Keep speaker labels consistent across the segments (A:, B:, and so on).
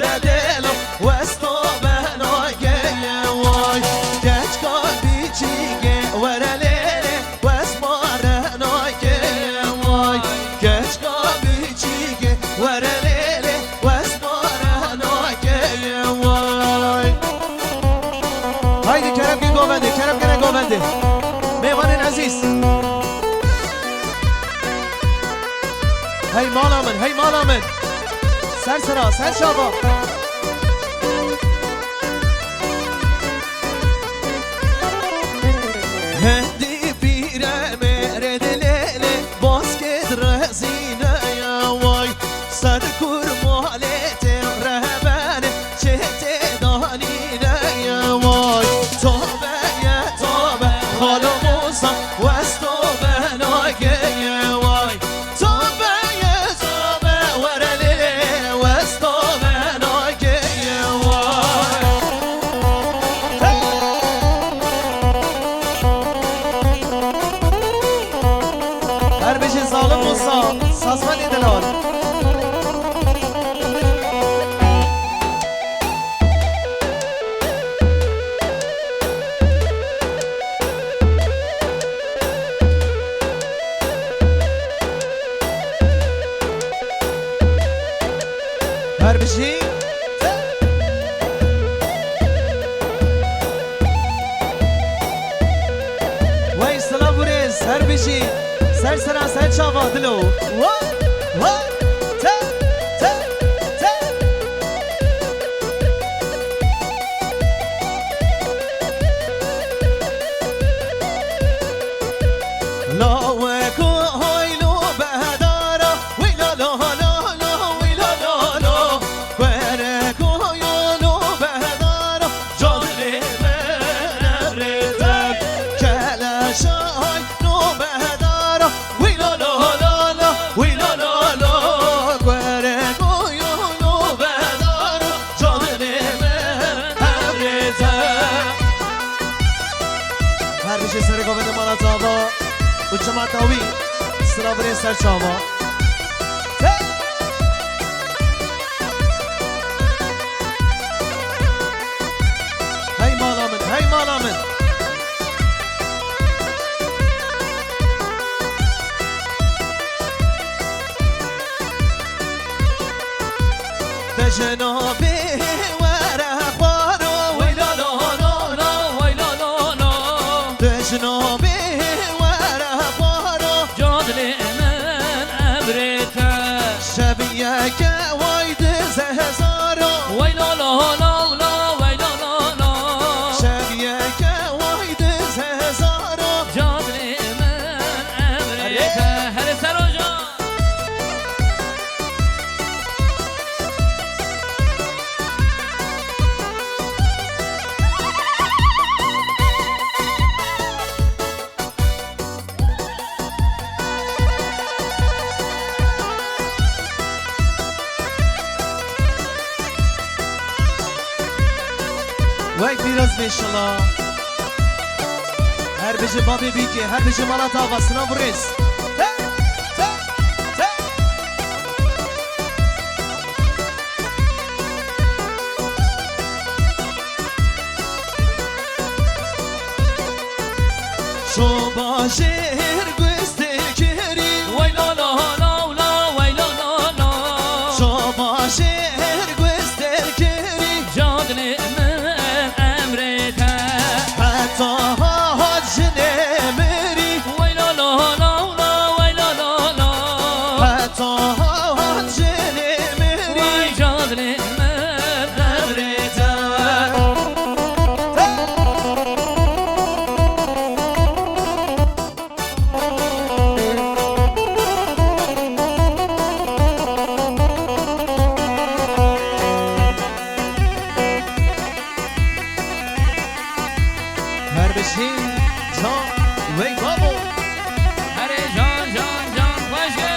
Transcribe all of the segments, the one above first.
A: ورا دلم وستو بناگه وای گچکا بیچیگه ورا لیله وست بارناگه وای گچکا بیچیگه ورا لیله وست بارناگه وای هایدی کرم گه گوونده کرم گه گوونده میوان عزیز هی مالا من هی مالا من سر سرا سر شابا هندی پیره میره دلیله باسکت رزینه یا وای سر کرمالت رهبن چهت دانینه یا وای توبه یا توبه خالو موسا وستو بناگه یا وای توبه یا توبه ورلیله وستو بناگه یا وای هر بشه ظالم موسا سازمانی دلال هر بشی وای سلام بوریز هر بشی سر سرا سر چاوا دلو وای وای تا تا تا لا وکو هایلو بهدارا ویلا لا لا لا ویلا لا لا ورکو یولو بهدارا جادلی من ابریدم کلاشای نو بهدارا ویلا لا لا لا ویلا لا لا ورکو یولو بهدارا جادلی من ابریدم هر بشه سر گوونده مالا تابا و جماعتاوی سرابری سر چاوا هی مالا من هی مالا من بجنابی ورا خوارو ویلا لا لا لا ویلا لا لا بجنابی ورا خوارو
B: جادلی من ابریته
A: شبیه که واید زهزارو
B: ویلا لا لا لا ویلا لا لا
A: شبیه که واید زهزارو
B: جادلی من ابریته هر سرو جان
A: وای پیروز بیشلا هر بجه بابی بیگه هر بجه مالا تاوا سنا بریز شو با شهر گسته کری
B: ویلا لا لا لا ویلا لا لا
A: شو با شهر گسته کری
B: جادلی من ابریته
A: حتی حاج نمیری
B: ویلا لا لا لا ویلا لا لا
A: حتی حاج نمیری
B: وی جادلی من ابریته
A: هر بشی جان وی بابو
B: هر جان جان جان خوشه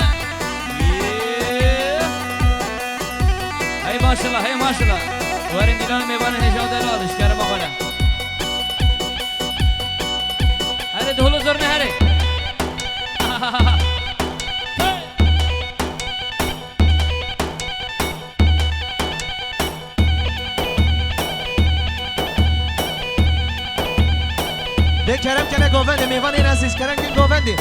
B: هی ماشالله هی ماشالله ورین دیلان میبانه نشاط دلالش کرم آخانه هره دهلو زرمه هره
A: کرم کنه گوونده میوانی نزیز کرم کن گوونده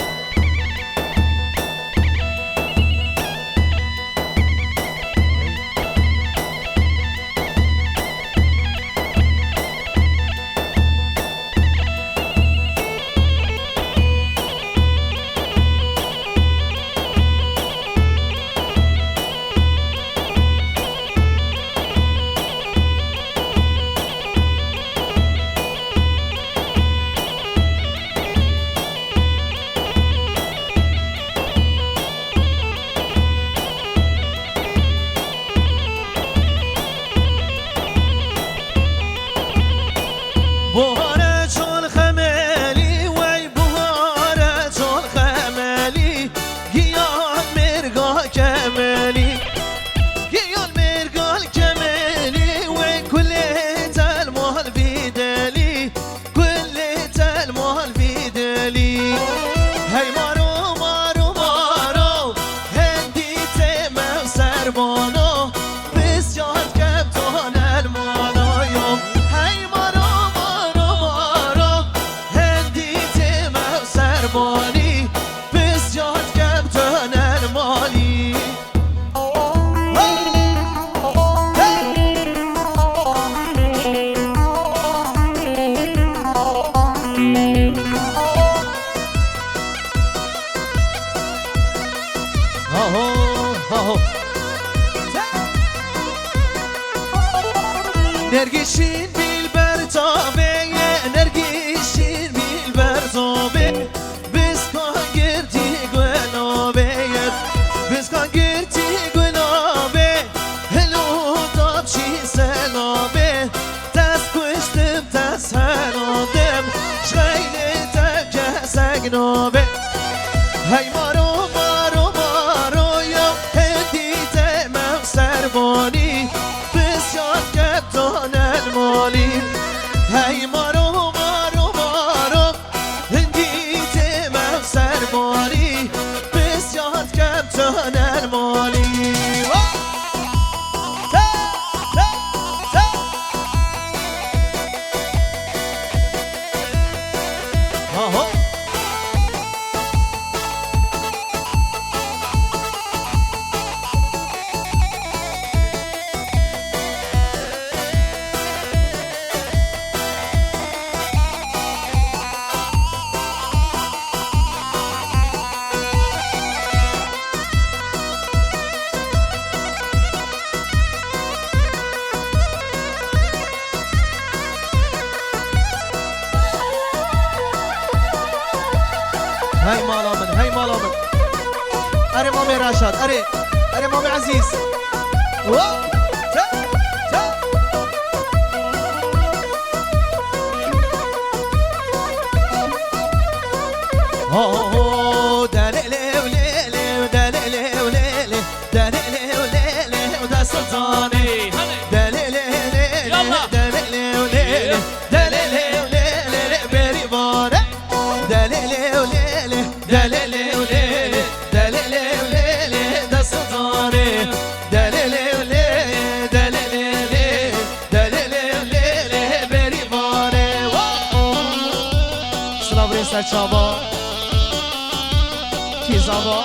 A: بوهاره چون خمالی وی بوهاره چون خمالی گیان مرگا کمالی گیان مرگا کمالی وی کلیت المال بیدلی کلیت المال بیدلی هی مارو مارو مارو هندی تمام سربانو بسیار کبتان المانا یوم هی مالي بس جات كابتن المالي نرقشين بالبرتابة نرقشين بالبرتابة نوبه هی مارو مارو مارو یا هندی تمام سربانی بسیار کبتان المالی هی مارو مارو مارو هندی تمام سربانی بسیار کبتان المالی هاي مالا من هاي مالا من أري مامي راشد أري مامي عزيز دليلي وليلي ودليلي وليلي دليلي وليلي ودا سلطاني دليلي وليلي دليلي وليلي دليلي وليلي بريباني دليلي وليلي دليلي وليلي دليلي وليلي دا سلطاني دليلي وليلي دليلي وليلي دليلي وليلي بريباني سلام سر چابا کی زابا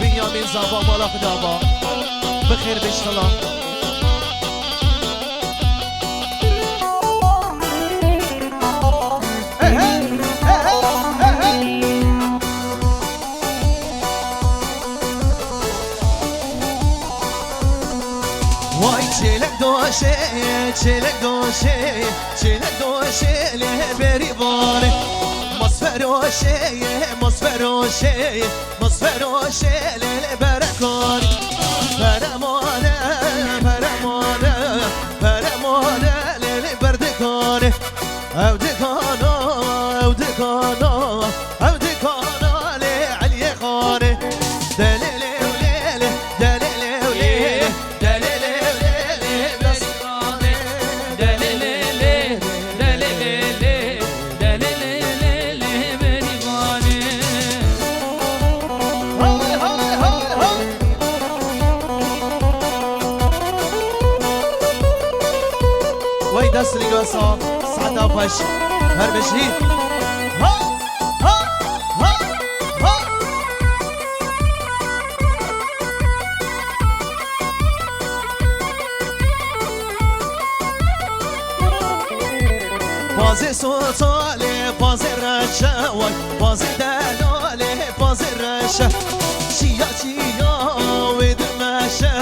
A: بنیامین زابا بالا خدابا بخیر بشتلا وای چلک دوشه چلک دوشه چلک دوشه له بری باره مصفروشه مصفروشه مصفروشه له برکاری برمانه برمانه برمانه له بردکاره او دکانو او دکانو او دکانو له علی خاره دلیل وليله دلیل وليله وای دست لیگاسا سعدا باش هر بشی بازی سوتاله بازی رشه وای بازی دلاله بازی رشه چیا چیا ویدمشه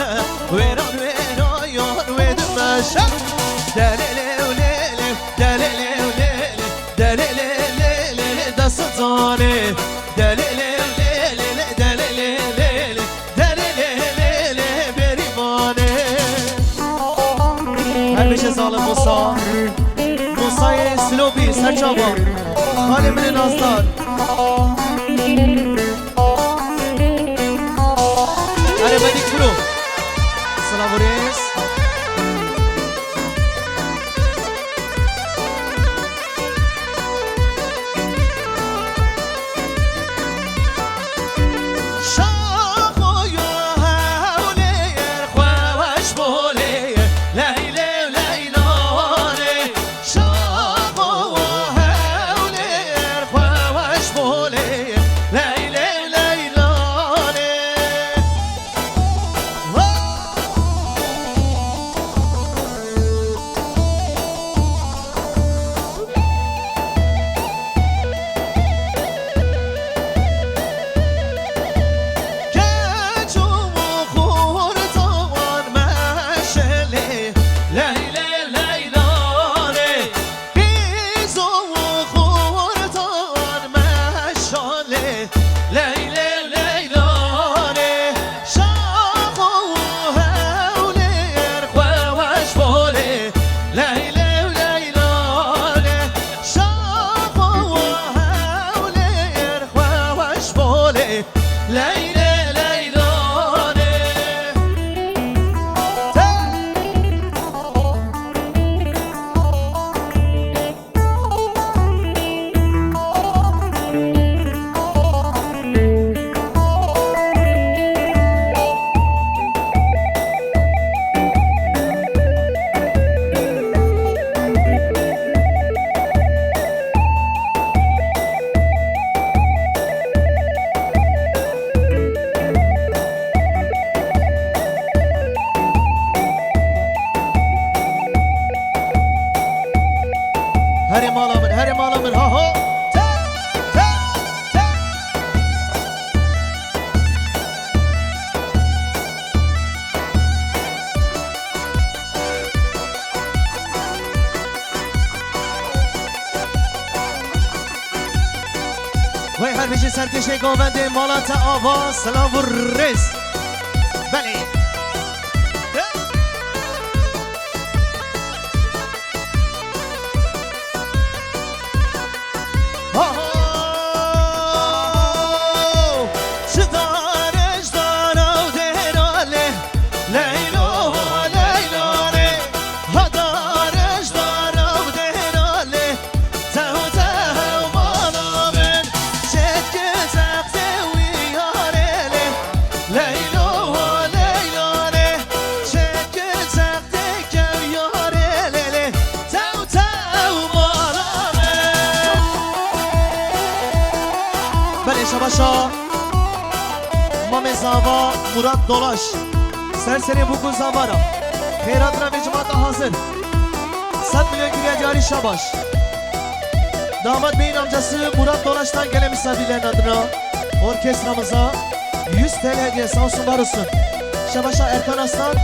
A: ویران ویرایان ویدمشه دلیله و لیله دلیله و لیله دلیله لیله دست زانه دلیله و لیله دلیله لیله دلیله لیله بریوانه هر بشه ظالم موسا موسای سلوبی سرچابا خالی من نازدار اره بدیک برو سلام ریس هری مالا من ها ها وای هر بشه سرکشه گاونده مالات آواز سلام و رس بله شباشا مام زاوا مراد دولاش سرسری بکن زاوارا خیرات را به جماعت حاضر 100 میلیون گریه جاری شباش داماد بین amcası مراد dolaştan gelen misafirlerin adına orkestramıza 100 TL hediye sağ olsun var olsun şabaşa Erkan Aslan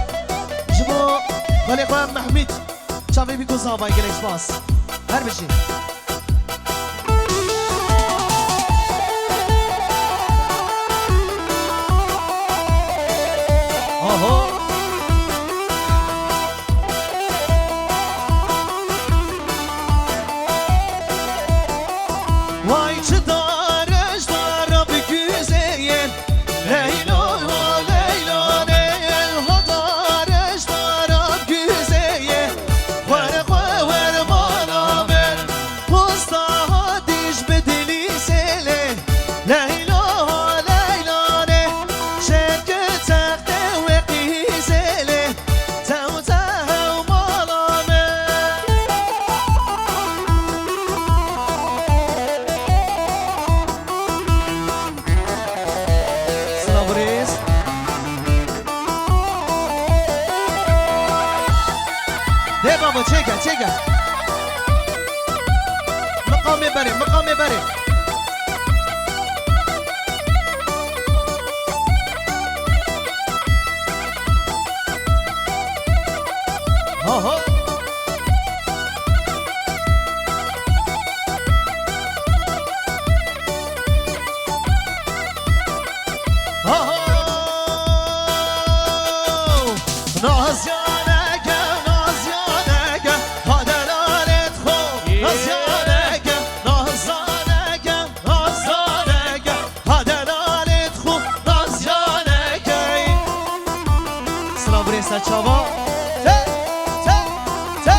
A: jibo Galikoyan Mehmet çavi bir kuzavay gerek spas her bir şey Vay çıdarış dara bir güzeyin Leyla Leyla Leyla Hadarış dara güzeyin Ver bana ver Usta diş bedeli sele Leyla Leyla ne Şerke tekte ve kizele Tev tev malame De baba çeke çeke مقام بره مقام بره ها ها Çava te te te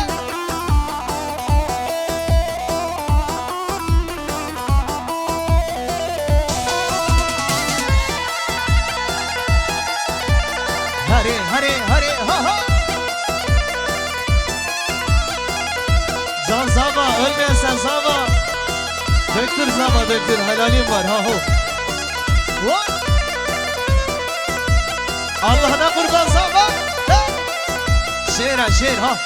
A: Hare hare hare ha ha Can Zava ölmeyen sen Zava Döktür Zava döktür helalim var ha ho Allah'ına kurban Zava شعر شعر ها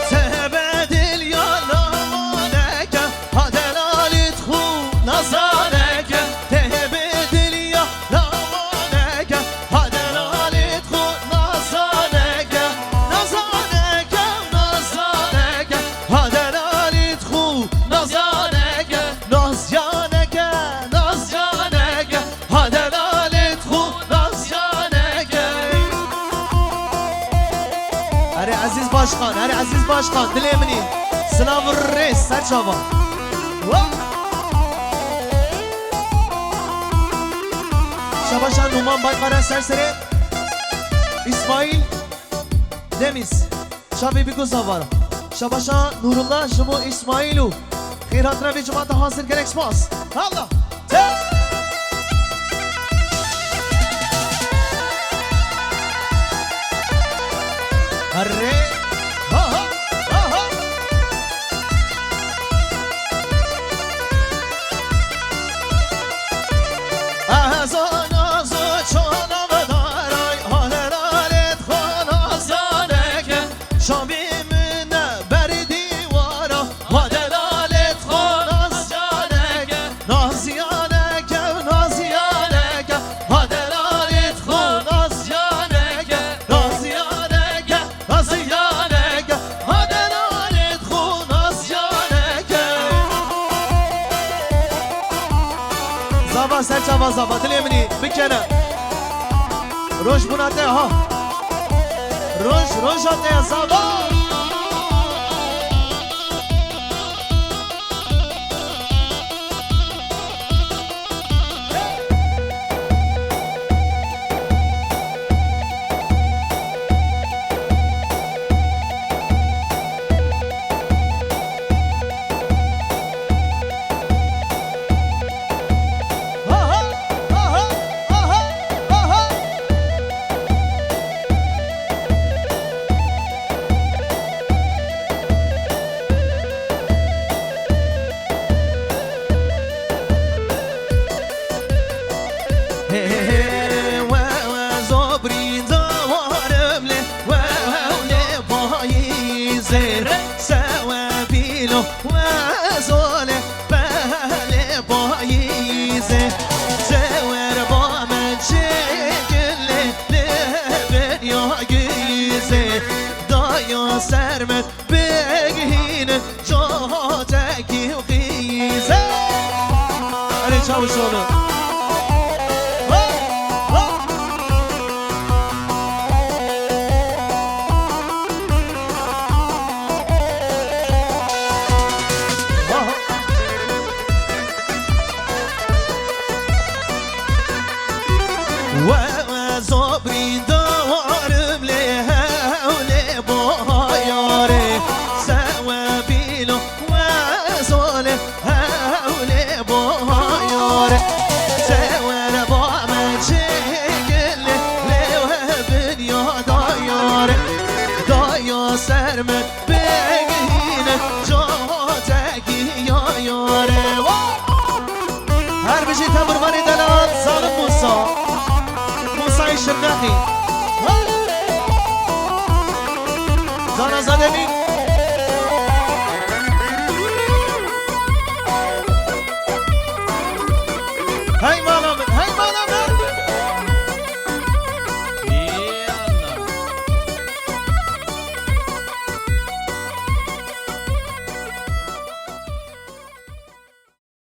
A: تبدل يا لامانك هدلالت خو نزانك تبدل يا لامانك هدلالت خو نزانك نزانك نزانك هدلالت خو نزانك نزانك نزانك هدلالت خو عزیز باشخان هر عزیز باشخان دلی منی سلام الرئیس سرچاوا شباشان نومان بایقارن سرسره İsmail Demiz Şabi Bigu Zavara Şabاشان Nurullah Şumu İsmailu Khairatına bir cemaata hazır gereksmaz Allah Arre ha ha ha ha Azan azı çanavdaray Halelalet khanazaneke Şamimine berdi vara Halelalet khanazaneke Naziyaneke naziyaneke Halelalet khanazaneke Naziyaneke Naziyaneke Halelalet khanazaneke Zava serçava zava dilemini bir kere Roş bunate ha Roş ate zava وزوله بهله بايزه زور با من شکل لبن یا گیزه دایا سرمت بگین جاتکی و خیزه علی چاوشونو وزبری دوارم له له باياره سوابيلو وزوله له باياره سوار با من شکل له بنیا دایاره دایا سرمت بگین جاتکی یا یاره هر بجی تمرمانی دلال سالم موسا شرناخي